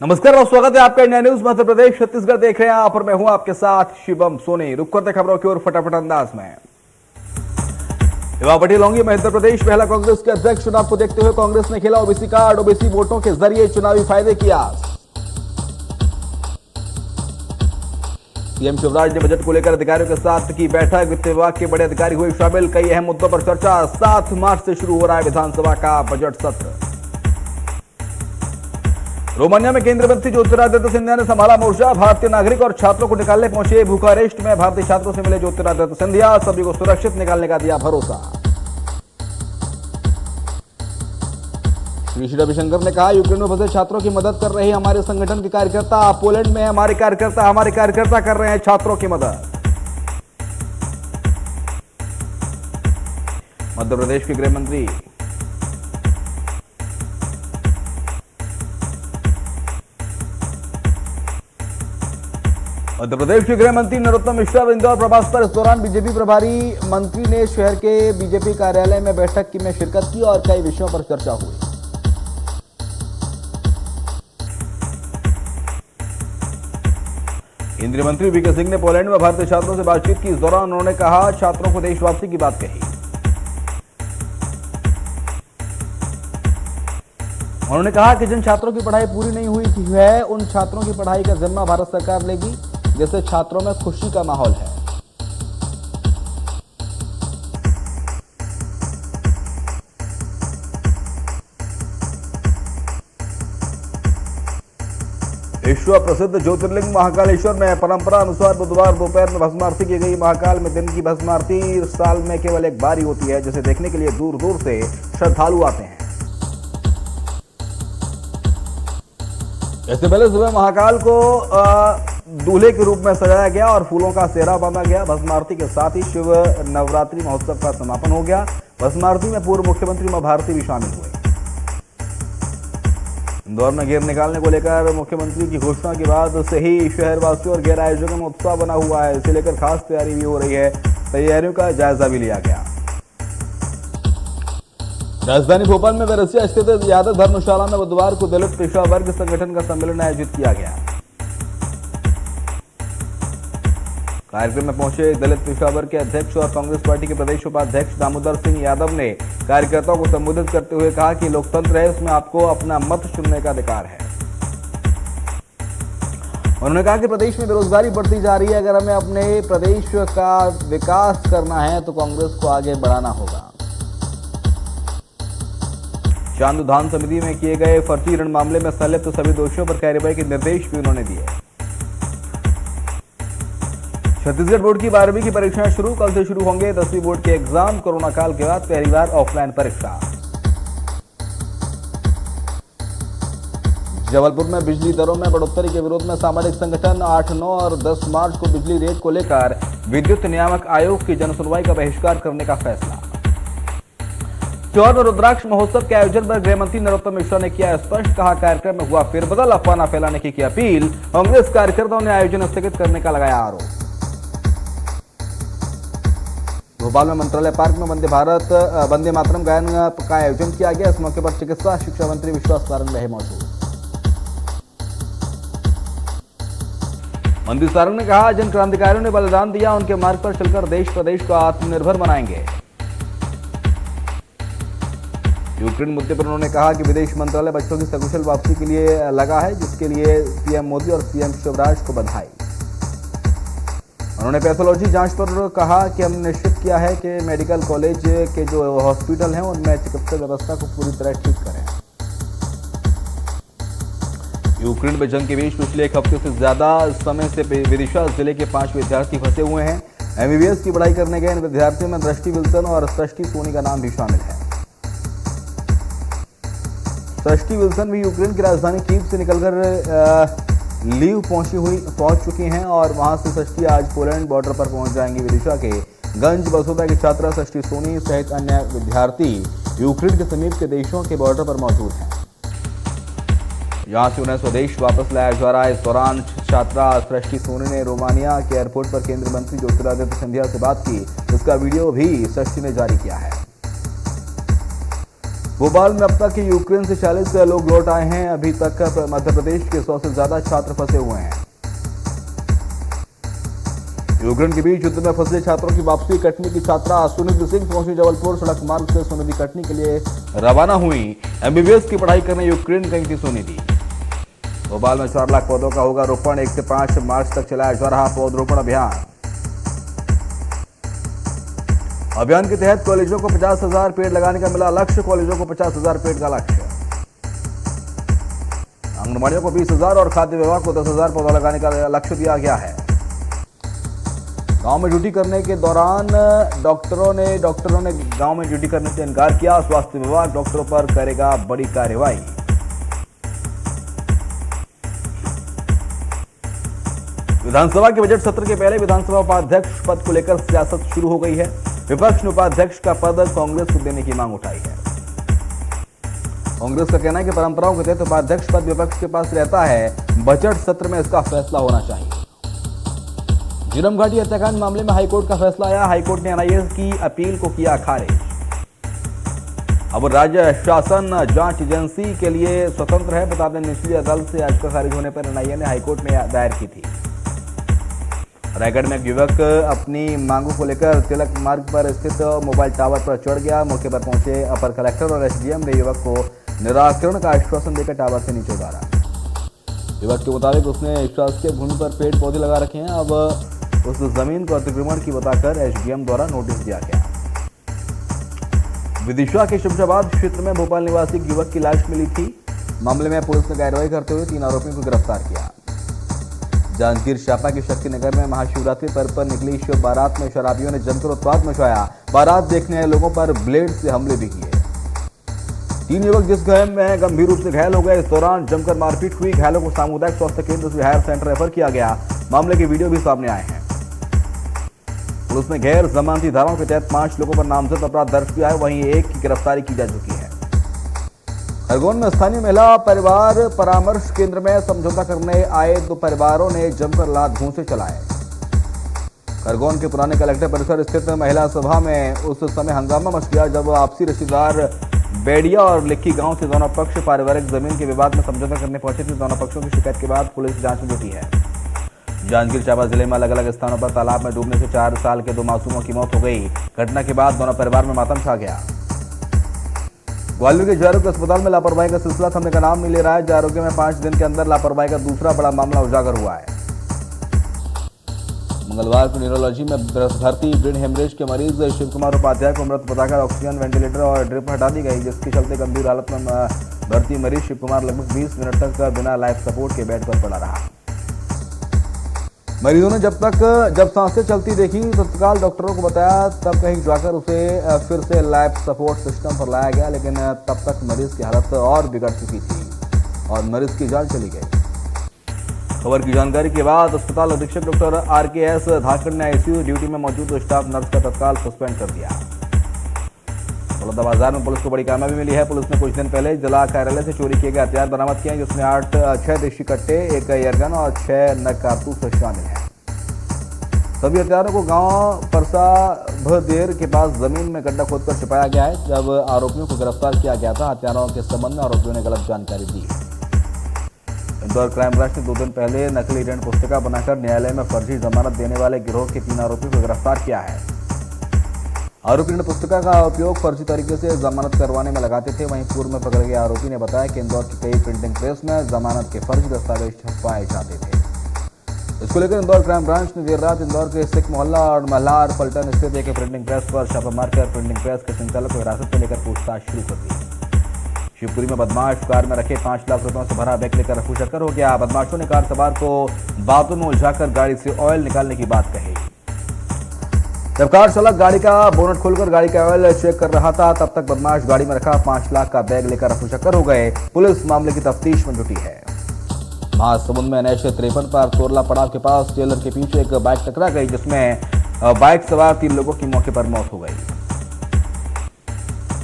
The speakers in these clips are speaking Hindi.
नमस्कार और स्वागत है आपका इंडिया न्यूज मध्य प्रदेश छत्तीसगढ़ देख रहे हैं आप और मैं हूं आपके साथ शिवम सोनी। रुक करते खबरों की ओर फटाफट अंदाज में। युवा पटेल होंगे मध्य प्रदेश पहला कांग्रेस के अध्यक्ष। चुनाव को देखते हुए कांग्रेस ने खेला ओबीसी कार्ड, ओबीसी वोटों के जरिए चुनावी फायदे की आस। सीएम शिवराज ने बजट को लेकर अधिकारियों के साथ की बैठक। वित्त विभाग के बड़े अधिकारी हुए शामिल। कई अहम मुद्दों पर चर्चा। 7 मार्च से शुरू हो रहा है विधानसभा का बजट सत्र। रोमानिया में केंद्रीय मंत्री ज्योतिरादित्य सिंधिया ने संभाला मोर्चा। भारतीय नागरिक और छात्रों को निकालने पहुंचे। बुखारेस्ट में भारतीय छात्रों से मिले ज्योतिरादित्य सिंधिया। सभी को सुरक्षित निकालने का दिया भरोसा। श्री रविशंकर ने कहा, यूक्रेन में फंसे छात्रों की मदद कर रहे हैं हमारे संगठन के कार्यकर्ता। पोलैंड में हमारे कार्यकर्ता कर रहे हैं छात्रों की मदद। मध्य प्रदेश के गृह मंत्री नरोत्तम मिश्रा इंदौर प्रवास पर। इस दौरान बीजेपी प्रभारी मंत्री ने शहर के बीजेपी कार्यालय में बैठक में शिरकत की और कई विषयों पर चर्चा हुई। केंद्रीय मंत्री वीके सिंह ने पोलैंड में भारतीय छात्रों से बातचीत की। इस दौरान उन्होंने कहा, छात्रों को देश वापसी की बात कही। उन्होंने कहा कि जिन छात्रों की पढ़ाई पूरी नहीं हुई है उन छात्रों की पढ़ाई का जिम्मा भारत सरकार लेगी। जैसे छात्रों में खुशी का माहौल है। विश्व प्रसिद्ध ज्योतिर्लिंग महाकालेश्वर में परंपरा अनुसार बुधवार दोपहर में भस्म आरती की गई। महाकाल में दिन की भस्म आरती साल में केवल एक बार ही होती है, जिसे देखने के लिए दूर दूर से श्रद्धालु आते हैं। इससे पहले सुबह महाकाल को दूल्हे के रूप में सजाया गया और फूलों का सेहरा बांधा गया। भस्म आरती के साथ ही शिव नवरात्रि महोत्सव का समापन हो गया। भस्म आरती में पूर्व मुख्यमंत्री उमा भारती भी शामिल हुए। इंदौर में घेर निकालने को लेकर मुख्यमंत्री की घोषणा के बाद से ही शहरवासियों और गैर आयोजकों में उत्साह बना हुआ है। इसे लेकर खास तैयारी भी हो रही है। तैयारियों का जायजा भी लिया गया। राजधानी भोपाल में वेरसिया स्थित यादव धर्मशाला में बुधवार को दलित पेशवा वर्ग संगठन का सम्मेलन आयोजित किया गया। कार्यक्रम में पहुंचे दलित पेशवा वर्ग के अध्यक्ष और कांग्रेस पार्टी के प्रदेश उपाध्यक्ष दामोदर सिंह यादव ने कार्यकर्ताओं को संबोधित करते हुए कहा कि लोकतंत्र है, उसमें आपको अपना मत चुनने का अधिकार है। उन्होंने कहा कि प्रदेश में बेरोजगारी बढ़ती जा रही है। अगर हमें अपने प्रदेश का विकास करना है तो कांग्रेस को आगे बढ़ाना होगा। चांदूधाम समिति में किए गए फर्जी ऋण मामले में संलिप्त सभी दोषियों पर कार्रवाई के निर्देश भी उन्होंने दिए। छत्तीसगढ़ बोर्ड की 12वीं की परीक्षाएं शुरू। कल से शुरू होंगे 10वीं बोर्ड के एग्जाम। कोरोना काल के बाद पहली बार ऑफलाइन परीक्षा। जबलपुर में बिजली दरों में बढ़ोतरी के विरोध में सामाजिक संगठन 8, 9 और 10 मार्च को बिजली रेट को लेकर विद्युत नियामक आयोग की जनसुनवाई का बहिष्कार करने का फैसला। सीहोर में रुद्राक्ष महोत्सव के आयोजन पर गृह मंत्री नरोत्तम मिश्रा ने किया स्पष्ट। कहा, कार्यक्रम में हुआ फेरबदल, अफवाह न फैलाने की अपील। कांग्रेस कार्यकर्ताओं ने आयोजन स्थगित करने का लगाया आरोप। भोपाल में मंत्रालय पार्क में वंदे मातरम गायन का आयोजन किया गया। इस मौके पर चिकित्सा शिक्षा मंत्री विश्वास सारंग रहे मौजूद। मंत्री सारंग ने कहा, जिन क्रांतिकारियों ने बलिदान दिया उनके मार्ग पर चलकर देश प्रदेश को आत्मनिर्भर बनाएंगे। यूक्रेन मुद्दे पर उन्होंने कहा कि विदेश मंत्रालय बच्चों की सकुशल वापसी के लिए लगा है, जिसके लिए पीएम मोदी और सीएम शिवराज को बधाई। उन्होंने पैथोलॉजी जांच पर कहा कि हमने निश्चित किया है कि मेडिकल कॉलेज के जो हॉस्पिटल हैं उनमें चिकित्सा व्यवस्था को पूरी तरह ठीक करें। यूक्रेन में जंग के बीच पिछले एक हफ्ते से ज्यादा समय से विदिशा जिले के 5 विद्यार्थी फंसे हुए हैं। एमबीबीएस की पढ़ाई करने गए इन विद्यार्थियों में दृष्टि विल्सन और सृष्टि सोनी का नाम भी शामिल है। सृष्टि विल्सन भी यूक्रेन की राजधानी कीव से निकलकर लीव पहुंच चुकी हैं और वहां से सृष्टि आज पोलैंड बॉर्डर पर पहुंच जाएंगी। विदिशा के गंज बसोदा की छात्रा सृष्टि सोनी सहित अन्य विद्यार्थी यूक्रेन के समीप के देशों के बॉर्डर पर मौजूद हैं। यहां से उन्हें स्वदेश वापस लाया जा रहा है। इस दौरान छात्रा सृष्टि सोनी ने रोमानिया के एयरपोर्ट पर केंद्रीय मंत्री ज्योतिरादित्य सिंधिया से बात की। इसका वीडियो भी सृष्टि ने जारी किया है। भोपाल में अब तक यूक्रेन से 40 लोग लौट आए हैं। अभी तक मध्य प्रदेश के 100 से ज्यादा छात्र फंसे हुए हैं। यूक्रेन के बीच युद्ध में फंसे छात्रों की वापसी। कटनी की छात्रा सुनिधि सिंह पहुंची जबलपुर। सड़क मार्ग से सुनिधि कटनी के लिए रवाना हुई। एमबीबीएस की पढ़ाई करने यूक्रेन गई थी सुनिधि। भोपाल में 4 लाख पौधों का होगा रोपण। 1 से 5 मार्च तक चलाया जा रहा पौधरोपण अभियान। अभियान के तहत कॉलेजों को 50,000 पेड़ लगाने का मिला लक्ष्य। कॉलेजों को 50,000 पेड़ का लक्ष्य। आंगनबाड़ियों को 20,000 और खाद्य विभाग को 10,000 पौधा लगाने का लक्ष्य दिया गया है। गांव में ड्यूटी करने के दौरान डॉक्टरों ने गांव में ड्यूटी करने से इनकार किया। स्वास्थ्य विभाग डॉक्टरों पर करेगा बड़ी कार्रवाई। विधानसभा के बजट सत्र के पहले विधानसभा उपाध्यक्ष पद को लेकर सियासत शुरू हो गई है। विपक्ष ने उपाध्यक्ष का पद कांग्रेस को देने की मांग उठाई है। कांग्रेस का कहना है कि परंपराओं के तहत उपाध्यक्ष पद विपक्ष के पास रहता है। बजट सत्र में इसका फैसला होना चाहिए। झीरम घाटी हत्याकांड मामले में हाईकोर्ट का फैसला आया। हाईकोर्ट ने एनआईए की अपील को किया खारिज। अब राज्य शासन जांच एजेंसी के लिए स्वतंत्र है। बता दें निचली अदालत से याचिका खारिज होने पर एनआईए ने हाईकोर्ट में दायर की थी। रायगढ़ में एक युवक अपनी मांगों को लेकर तिलक मार्ग पर स्थित मोबाइल टावर पर चढ़ गया। मौके पर पहुंचे अपर कलेक्टर और एसडीएम ने युवक को निराकरण का आश्वासन देकर टावर से नीचे उतारा। युवक के मुताबिक उसने शासकीय भूमि पर पेड़ पौधे लगा रखे हैं। अब उस जमीन को अतिक्रमण की बताकर एसडीएम द्वारा नोटिस दिया गया। विदिशा के शमशाबाद क्षेत्र में भोपाल निवासी युवक की लाश मिली थी। मामले में पुलिस ने कार्रवाई करते हुए 3 आरोपियों को गिरफ्तार किया। जांजगीर चांपा के शक्तिनगर में महाशिवरात्रि पर्व पर निकली शिव बारात में शराबियों ने जमकर उत्पात मचाया। बारात देखने आए लोगों पर ब्लेड से हमले भी किए। 3 युवक जिस में गंभीर रूप से घायल हो गए। इस दौरान जमकर मारपीट हुई। घायलों को सामुदायिक स्वास्थ्य केंद्र से हायर सेंटर रेफर किया गया। मामले के वीडियो भी सामने आए हैं। पुलिस ने गैर जमानती धाराओं के तहत 5 लोगों पर नामजद अपराध दर्ज किया है। वहीं 1 की गिरफ्तारी की जा चुकी है। खरगोन में स्थानीय महिला परिवार परामर्श केंद्र में समझौता करने आए 2 परिवारों ने जमकर लात घूंसे चलाए। खरगोन के पुराने कलेक्टर परिसर स्थित महिला सभा में उस समय हंगामा मच गया जब आपसी रिश्तेदार बेड़िया और लिक्की गांव से दोनों पक्ष पारिवारिक जमीन के विवाद में समझौता करने पहुंचे थे। दोनों पक्षों की शिकायत के बाद पुलिस जांच में जुटी है। जांजगीर चांपा जिले में अलग अलग स्थानों पर तालाब में डूबने से 4 साल के 2 मासूमों की मौत हो गई। घटना के बाद दोनों परिवार में मातम छा गया। ग्वालियर के जयरोग्य अस्पताल में लापरवाही का सिलसिला थमने का नाम नहीं ले रहा है। जयरोग्य में 5 दिन के अंदर लापरवाही का दूसरा बड़ा मामला उजागर हुआ है। मंगलवार को न्यूरोलॉजी में भर्ती ब्रेन हेमरेज के मरीज शिव कुमार उपाध्याय को मृत बताकर ऑक्सीजन वेंटिलेटर और ड्रिप हटा दी गई, जिसके चलते गंभीर हालत में भर्ती मरीज शिव कुमार लगभग 20 मिनट तक बिना लाइफ सपोर्ट के बेड पर पड़ा रहा। मरीजों ने जब सांसें चलती देखी तत्काल डॉक्टरों को बताया। तब कहीं जाकर उसे फिर से लाइफ सपोर्ट सिस्टम पर लाया गया, लेकिन तब तक मरीज की हालत और बिगड़ चुकी थी और मरीज की जान चली गई। खबर की जानकारी के बाद अस्पताल अधीक्षक डॉक्टर RKS धाकड़ ने आईसीयू ड्यूटी में मौजूद स्टाफ नर्स का तत्काल सस्पेंड कर दिया। बलौदा बाजार में पुलिस को बड़ी कामयाबी मिली है। पुलिस ने कुछ दिन पहले जिला कार्यालय से चोरी किए गए हथियार बरामद किए हैं, जिसमें 6 देशी कट्टे, 1 एयरगन और 6 नग कारतूस शामिल हैं। सभी हथियारों को गांव परसा भदेर के पास जमीन में गड्ढा खोदकर छिपाया गया है। जब आरोपियों को गिरफ्तार किया गया था, हथियारों के संबंध में आरोपियों ने गलत जानकारी दी। इंदौर क्राइम ब्रांच ने 2 दिन पहले नकली ऋण पुस्तिका बनाकर न्यायालय में फर्जी जमानत देने वाले गिरोह के 3 आरोपियों को गिरफ्तार किया है। आरोपी ऋण पुस्तिका का उपयोग फर्जी तरीके से जमानत करवाने में लगाते थे। वहीं पूर्व में पकड़े गए आरोपी ने बताया कि इंदौर की कई प्रिंटिंग प्रेस में जमानत के फर्जी दस्तावेज छपवाए जाते थे। इसको लेकर इंदौर क्राइम ब्रांच ने देर रात इंदौर के सिख मोहल्ला और मल्हार पलटन स्थित एक प्रिंटिंग प्रेस पर छापा मारकर प्रिंटिंग प्रेस के संचालक को हिरासत में लेकर पूछताछ शुरू कर दी। शिवपुरी में बदमाश कार में रखे 5 लाख रुपयों से भरा बैग लेकर रफू चक्कर हो गया। बदमाशों ने कार सवार को बातों में उलझाकर गाड़ी से ऑयल निकालने की बात कही। जब कार चालक गाड़ी का बोनट खोलकर गाड़ी का ऑयल चेक कर रहा था, तब तक बदमाश गाड़ी में रखा 5 लाख का बैग लेकर रफू चक्कर हो गए। पुलिस मामले की तफ्तीश में जुटी है। महासमुंद में NH 53 पर तोरला पड़ाव के पास टेलर के पीछे एक बाइक टकरा गई, जिसमें बाइक सवार 3 लोगों की मौके पर मौत हो गई।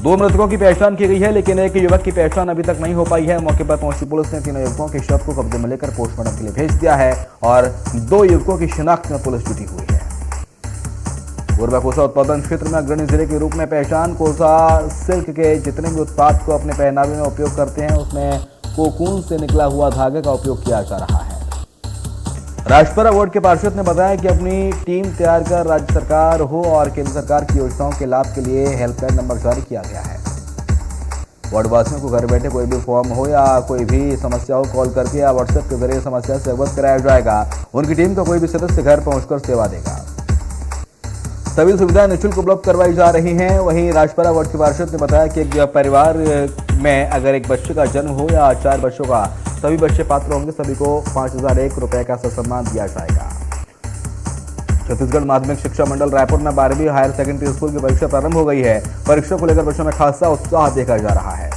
2 मृतकों की पहचान की गई है, लेकिन एक युवक की पहचान अभी तक नहीं हो पाई है। मौके पर पहुंची पुलिस ने 3 युवकों के शव को कब्जे में लेकर पोस्टमार्टम के लिए भेज दिया है और 2 युवकों की शिनाख्त में पुलिस जुटी हुई है। कोरबा कोसा उत्पादन क्षेत्र में अग्रणी जिले के रूप में पहचान। कोसा सिल्क के जितने भी उत्पाद को अपने पहनावे में उपयोग करते हैं उसमें कोकून से निकला हुआ धागे का उपयोग किया जा रहा है। राष्ट्रपति अवार्ड के पार्षद ने बताया कि अपनी टीम तैयार कर राज्य सरकार हो और केंद्र सरकार की योजनाओं के लाभ के लिए हेल्पलाइन नंबर जारी किया गया है। वार्डवासियों को घर बैठे कोई भी फॉर्म हो या कोई भी समस्या हो कॉल करके या व्हाट्सएप के जरिए समस्या से अवगत कराया जाएगा। उनकी टीम का कोई भी सदस्य घर पहुंचकर सेवा देगा। सभी सुविधाएं निःशुल्क उपलब्ध करवाई जा रही हैं। वहीं राष्ट्रपति अवार्ड के पार्षद ने बताया कि एक परिवार में अगर एक बच्चे का जन्म हो या 4 बच्चों का, सभी बच्चे पात्र होंगे, सभी को 5001 रुपए का सम्मान दिया जाएगा। छत्तीसगढ़ माध्यमिक शिक्षा मंडल रायपुर में 12वीं हायर सेकेंडरी स्कूल की परीक्षा प्रारंभ हो गई है। परीक्षा को लेकर बच्चों में खासा उत्साह देखा जा रहा है।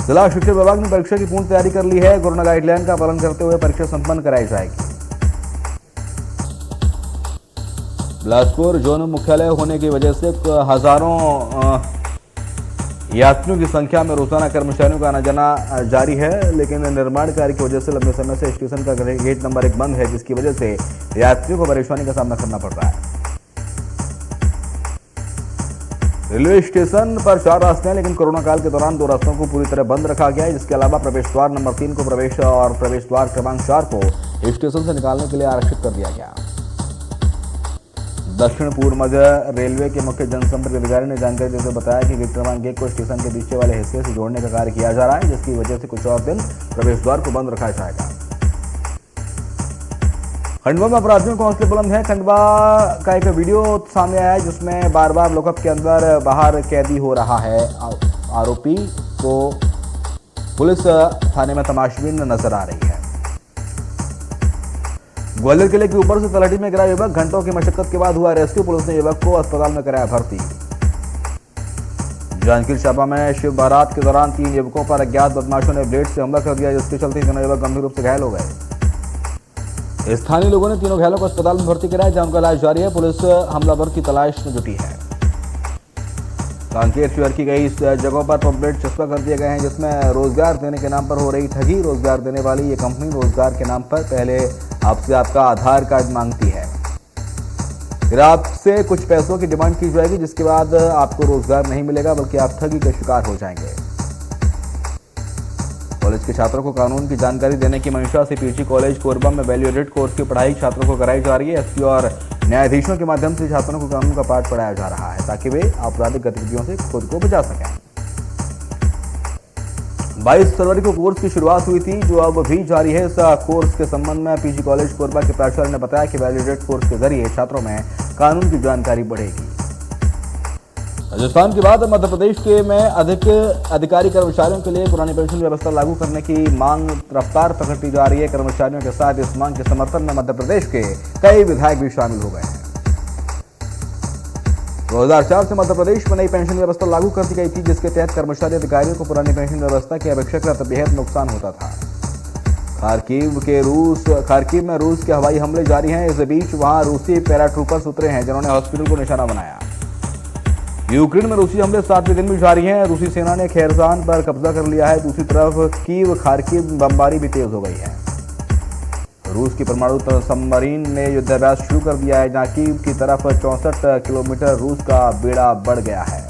जिला शिक्षा विभाग ने परीक्षा की पूर्ण तैयारी कर ली है। कोरोना गाइडलाइन का पालन करते हुए परीक्षा संपन्न कराई जाएगी। बिलासपुर जोन मुख्यालय होने की वजह से हजारों यात्रियों की संख्या में रोजाना कर्मचारियों का आना जाना जारी है, लेकिन निर्माण कार्य की वजह से लंबे समय से स्टेशन का गेट नंबर 1 बंद है, जिसकी वजह से यात्रियों को परेशानी का सामना करना पड़ रहा है। रेलवे स्टेशन पर 4 रास्ते हैं, लेकिन कोरोना काल के दौरान 2 रास्तों को पूरी तरह बंद रखा गया है, जिसके अलावा प्रवेश द्वार नंबर 3 को प्रवेश और प्रवेश द्वार क्रमांक 4 को स्टेशन से निकालने के लिए आरक्षित कर दिया गया। दक्षिण पूर्व मध्य रेलवे के मुख्य जनसंपर्क अधिकारी ने जानकारी देते हुए बताया कि गेट क्रमांक 1 को स्टेशन के पीछे वाले हिस्से से जोड़ने का कार्य किया जा रहा है, जिसकी वजह से कुछ और दिन प्रवेश द्वार को बंद रखा जाएगा। खंडवा में अपराधियों का हौसले बुलंद है। खंडवा का एक वीडियो सामने आया है जिसमें बार बार लॉकअप के अंदर बाहर कैदी हो रहा है। आरोपी को पुलिस थाने में तमाशबीन नजर आ रही है। ग्वालियर किले के ऊपर से तलहटी में गिरा युवक, घंटों की मशक्कत के बाद हुआ रेस्क्यू। पुलिस ने युवक को अस्पताल में कराया भर्ती। जांजगीर चांपा में शिव बारात के दौरान 3 युवकों पर अज्ञात बदमाशों ने ब्लेड से हमला कर दिया, जिसके चलते तीनों युवक गंभीर रूप से घायल हो गए। स्थानीय लोगों ने तीनों घायलों को अस्पताल में भर्ती कराया, जहां उनका इलाज जारी है। पुलिस हमलावर की तलाश में जुटी है। कांकेर शहर की कई जगहों पर पंपलेट चस्पा कर दिए गए हैं, जिसमें रोजगार देने के नाम पर हो रही ठगी। रोजगार देने वाली ये कंपनी रोजगार के नाम पर पहले आपसे आपका आधार कार्ड मांगती है, फिर आपसे कुछ पैसों की डिमांड की जाएगी, जिसके बाद आपको रोजगार नहीं मिलेगा, बल्कि आप ठगी के शिकार हो जाएंगे। कॉलेज के छात्रों को कानून की जानकारी देने की मंशा से पीजी कॉलेज कोरबा में वैल्यू एडेड कोर्स की पढ़ाई छात्रों को कराई जा रही है। एसपी और न्यायाधीशों के माध्यम से छात्रों को कानून का पाठ पढ़ाया जा रहा है, ताकि वे आपराधिक गतिविधियों से खुद को बचा सकें। 22 फरवरी को कोर्स की शुरुआत हुई थी, जो अब भी जारी है। इस कोर्स के संबंध में पीजी कॉलेज कोरबा के प्राचार्य ने बताया कि वैल्यू एडेड कोर्स के जरिए छात्रों में कानून की जानकारी बढ़ेगी। राजस्थान के बाद मध्य प्रदेश के में अधिक अधिकारी कर्मचारियों के लिए पुरानी पेंशन व्यवस्था लागू करने की मांग रफ्तार पकड़ती जा रही है। कर्मचारियों के साथ इस मांग के समर्थन में मध्य प्रदेश के कई विधायक भी शामिल हो गए हैं। 2004 से मध्य प्रदेश में नई पेंशन व्यवस्था लागू कर दी गई थी, जिसके तहत कर्मचारी अधिकारियों को पुरानी पेंशन व्यवस्था की अपेक्षाकृत बेहद नुकसान होता था। खार्किव में रूस के हवाई हमले जारी हैं। इस बीच वहां रूसी पैराट्रूपर्स उतरे हैं, जिन्होंने हॉस्पिटल को निशाना बनाया। यूक्रेन में रूसी हमले 7वें दिन भी जारी हैं। रूसी सेना ने खेरसान पर कब्जा कर लिया है। दूसरी तरफ कीव खार्किव बमबारी भी तेज हो गई है। रूस की परमाणु सबमरीन ने युद्धाभ्यास शुरू कर दिया है, जहां कीव की तरफ 64 किलोमीटर रूस का बेड़ा बढ़ गया है।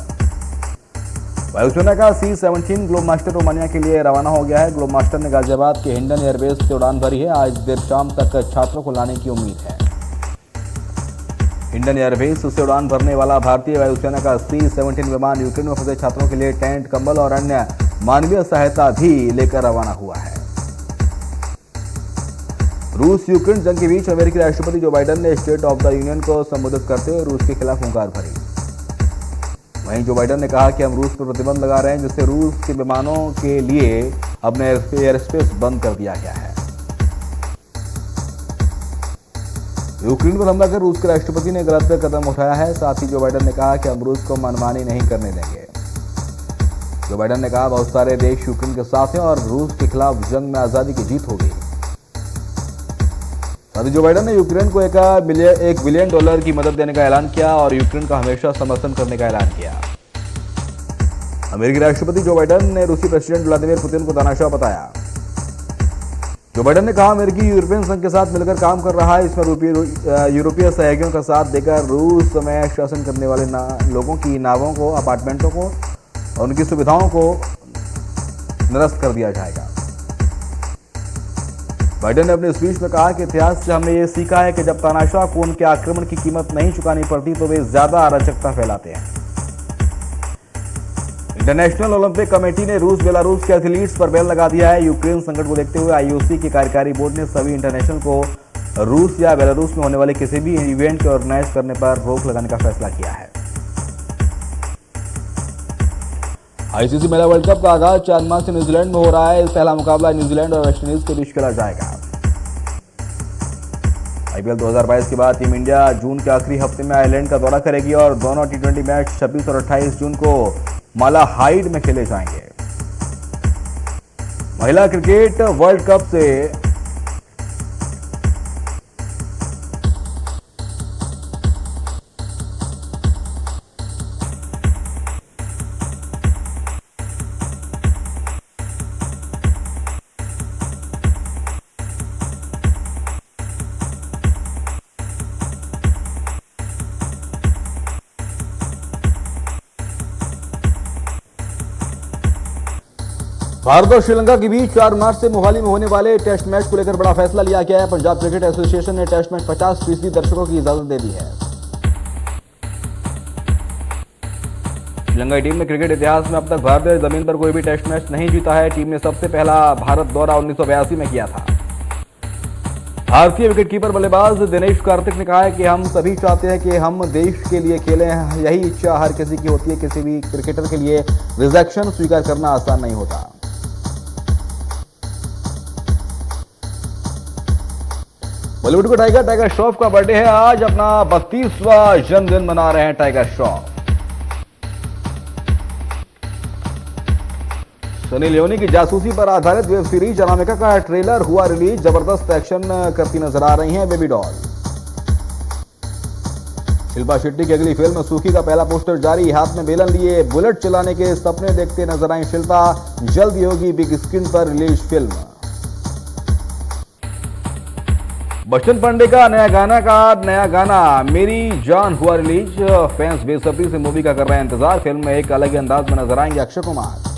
वायुसेना का C-17 ग्लोबमास्टर रोमानिया के लिए रवाना हो गया है। ग्लोबमास्टर ने गाजियाबाद के हिंडन एयरबेस से उड़ान भरी है। आज देर शाम तक छात्रों को लाने की उम्मीद है। हिंडन एयरबेस से उड़ान भरने वाला भारतीय वायुसेना का C-17 विमान यूक्रेन में फंसे छात्रों के लिए टेंट, कंबल और अन्य मानवीय सहायता भी लेकर रवाना हुआ है। रूस यूक्रेन जंग के बीच अमेरिकी राष्ट्रपति जो बाइडेन ने स्टेट ऑफ द यूनियन को संबोधित करते हुए रूस के खिलाफ हुंकार भरी। वहीं जो बाइडेन ने कहा कि हम रूस पर प्रतिबंध लगा रहे हैं, जिससे रूस के विमानों के लिए अपने एयर स्पेस बंद कर दिया गया है। यूक्रेन पर हमला कर रूस के राष्ट्रपति ने गलत कदम उठाया है। साथ ही जो बाइडेन ने कहा कि हम रूस को मनमानी नहीं करने देंगे। जो बाइडेन ने कहा बहुत सारे देश यूक्रेन के साथ हैं और रूस के खिलाफ जंग में आजादी की जीत होगी। साथ ही जो बाइडेन ने यूक्रेन को $1 बिलियन की मदद देने का ऐलान किया और यूक्रेन का हमेशा समर्थन करने का ऐलान किया। अमेरिकी राष्ट्रपति जो बाइडेन ने रूसी प्रेसिडेंट व्लादिमीर पुतिन को तानाशाह बताया। जो बाइडेन ने कहा अमेरिकी यूरोपियन संघ के साथ मिलकर काम कर रहा है। इसमें यूरोपीय सहयोगियों का साथ देकर रूस में शासन करने वाले लोगों की नावों को, अपार्टमेंटों को और उनकी सुविधाओं को निरस्त कर दिया जाएगा। बाइडेन ने अपने स्पीच में कहा कि इतिहास से हमने ये सीखा है कि जब तानाशाह को उनके आक्रमण की कीमत नहीं चुकानी पड़ती तो वे ज्यादा अराजकता फैलाते हैं। इंटरनेशनल ओलंपिक कमेटी ने रूस बेलारूस के एथलीट्स पर बैन लगा दिया है। यूक्रेन संकट को देखते हुए आईओसी के कार्यकारी बोर्ड ने सभी इंटरनेशनल को रूस या बेलारूस में होने वाले किसी भी इवेंट के ऑर्गेनाइज करने पर रोक लगाने का फैसला किया है। आईसीसी महिला वर्ल्ड कप का आगाज 4 मार्च से न्यूजीलैंड में हो रहा है। पहला मुकाबला न्यूजीलैंड और वेस्टइंडीज के बीच खेला जाएगा। आईपीएल 2022 के बाद टीम इंडिया जून के आखिरी हफ्ते में आयरलैंड का दौरा करेगी और दोनों टी20 मैच 26 और 28 जून को मालाहाइड में खेले जाएंगे। महिला क्रिकेट वर्ल्ड कप से भारत और श्रीलंका के बीच 4 मार्च से मोहाली में होने वाले टेस्ट मैच को लेकर बड़ा फैसला लिया गया है। पंजाब क्रिकेट एसोसिएशन ने टेस्ट मैच 50% दर्शकों की इजाजत दे दी है। श्रीलंका टीम ने क्रिकेट इतिहास में अब तक भारतीय जमीन पर कोई भी टेस्ट मैच नहीं जीता है। टीम ने सबसे पहला भारत दौरा 1982 में किया था। भारतीय विकेटकीपर बल्लेबाज दिनेश कार्तिक ने कहा है कि हम सभी चाहते हैं कि हम देश के लिए खेलें। यही इच्छा हर किसी की होती है। किसी भी क्रिकेटर के लिए रिजेक्शन स्वीकार करना आसान नहीं होता। बॉलीवुड को टाइगर श्रॉफ का बर्थडे है आज। अपना 32वां जन्मदिन मना रहे हैं टाइगर श्रॉफ। सनी लियोनी की जासूसी पर आधारित वेब सीरीज अनामिका का ट्रेलर हुआ रिलीज। जबरदस्त एक्शन करती नजर आ रही हैं बेबी डॉल। शिल्पा शेट्टी की अगली फिल्म सूखी का पहला पोस्टर जारी। हाथ में बेलन लिए बुलेट चलाने के सपने देखते नजर आई शिल्पा। जल्द ही होगी बिग स्क्रीन पर रिलीज फिल्म। बच्चन पांडे का नया गाना मेरी जान हुआ रिलीज। फैंस बेसब्री से मूवी का कर रहे हैं इंतजार। फिल्म में एक अलग अंदाज में नजर आएंगे अक्षय कुमार।